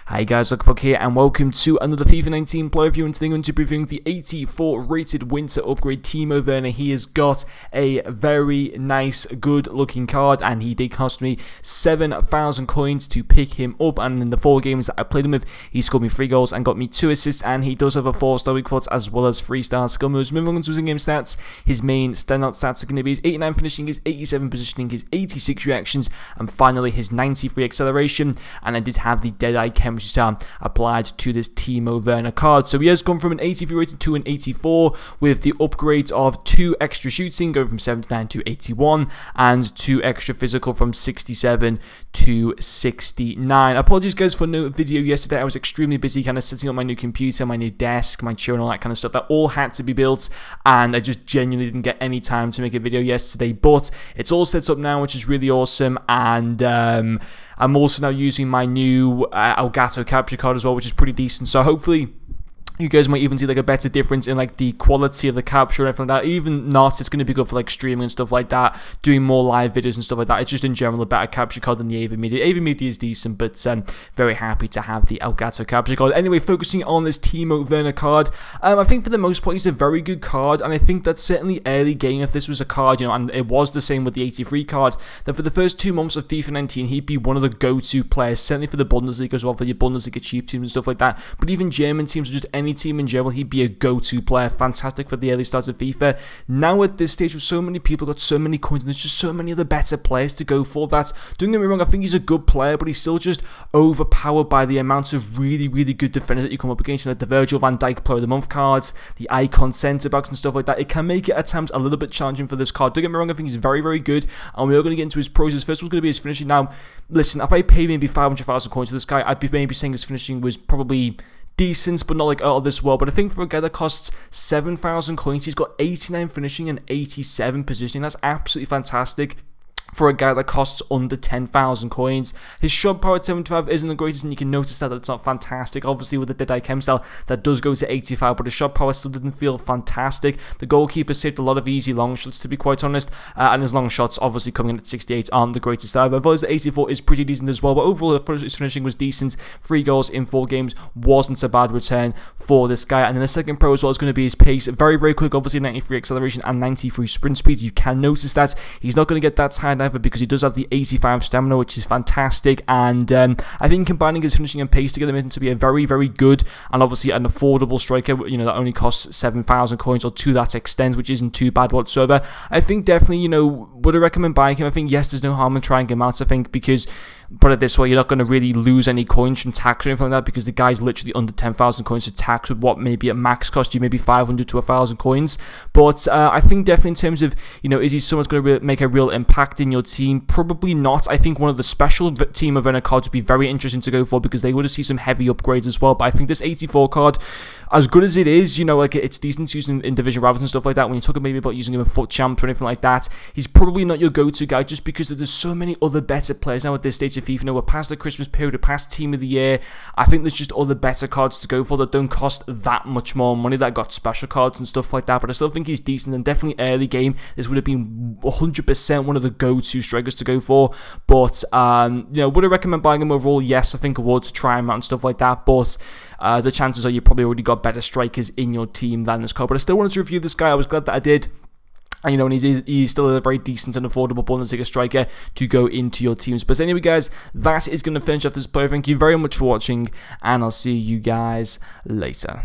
Hi guys, Luckfuck here and welcome to another FIFA 19 player review, and today I'm going to be reviewing the 84 rated winter upgrade Timo Werner. He has got a very nice, good looking card and he did cost me 7,000 coins to pick him up, and in the 4 games that I played him with, he scored me 3 goals and got me 2 assists, and he does have a 4-star weak spots as well as 3-star skill moves. Moving on to his in-game stats, his main standout stats are going to be his 89 finishing, his 87 positioning, his 86 reactions, and finally his 93 acceleration. And I did have the Deadeye chemistry star applied to this Timo Werner card. So he has gone from an 83 rated to an 84 with the upgrades of 2 extra shooting going from 79 to 81 and 2 extra physical from 67 to 69. Apologies guys for no video yesterday. I was extremely busy kind of setting up my new computer, my new desk, my chair and all that kind of stuff that all had to be built, and I just genuinely didn't get any time to make a video yesterday, but it's all set up now, which is really awesome. And I'm also now using my new Elgato capture card as well, which is pretty decent. So hopefully you guys might even see like a better difference in like the quality of the capture and everything like that. Even not, it's going to be good for like streaming and stuff like that, doing more live videos and stuff like that. It's just in general a better capture card than the AV Media. AV Media is decent, but very happy to have the Elgato capture card. Anyway, focusing on this Timo Werner card, I think for the most part he's a very good card, and I think that certainly early game, if this was a card, you know, and it was the same with the 83 card, that for the first 2 months of FIFA 19 he'd be one of the go-to players, certainly for the Bundesliga as well, for your Bundesliga cheap teams and stuff like that. But even German teams or just any team in general, he'd be a go-to player. Fantastic for the early starts of FIFA. Now at this stage with so many people got so many coins and there's just so many other better players to go for, that, don't get me wrong, I think he's a good player, but he's still just overpowered by the amount of really good defenders that you come up against, like the Virgil van Dijk Player of the Month cards, the icon centre backs and stuff like that. It can make it at times a little bit challenging for this card. Don't get me wrong, I think he's very good, and we are going to get into his pros. His first one's going to be his finishing. Now listen, if I paid maybe 500,000 coins for this guy, I'd be maybe saying his finishing was probably decent, but not like out of this world. But I think for a guy that costs 7,000 coins, he's got 89 finishing and 87 positioning. That's absolutely fantastic for a guy that costs under 10,000 coins. His shot power at 75 isn't the greatest, and you can notice that it's not fantastic. Obviously with the Deadeye chem style, that does go to 85, but his shot power still didn't feel fantastic. The goalkeeper saved a lot of easy long shots, to be quite honest, and his long shots obviously coming in at 68 aren't the greatest either. Though his 84 is pretty decent as well, but overall his finishing was decent. 3 goals in 4 games wasn't a bad return for this guy. And then the second pro as well is going to be his pace. Very quick, obviously 93 acceleration and 93 sprint speed. You can notice that he's not going to get that tired either, because he does have the 85 stamina, which is fantastic. And I think combining his finishing and pace together makes him to be a very good and obviously an affordable striker, you know, that only costs 7,000 coins, or to that extent, which isn't too bad whatsoever. I think definitely, you know, would I recommend buying him? I think yes, there's no harm in trying him out, I think, because put it this way, you're not going to really lose any coins from tax or anything like that, because the guy's literally under 10,000 coins to tax, with what maybe at max cost you maybe 500 to 1,000 coins. But I think definitely in terms of, you know, is he someone's going to make a real impact in your team? Probably not. I think one of the special Timo Werner cards would be very interesting to go for, because they would see some heavy upgrades as well. But I think this 84 card, as good as it is, you know, like it's decent to use in division rivals and stuff like that, when you talk maybe about using him in foot champs or anything like that, he's probably not your go-to guy, just because there's so many other better players now at this stage of FIFA. You know, we're past the Christmas period, we're past Team of the Year. I think there's just other better cards to go for that don't cost that much more money, that got special cards and stuff like that. But I still think he's decent, and definitely early game this would have been 100% one of the go-to strikers to go for. But you know, would I recommend buying him overall? Yes, I think I would, to try him out and stuff like that. But the chances are you probably already got better strikers in your team than this card. But I still wanted to review this guy. I was glad that I did. And, you know, and he's still a very decent and affordable Bundesliga striker to go into your teams. But anyway, guys, that is going to finish off this player. Thank you very much for watching, and I'll see you guys later.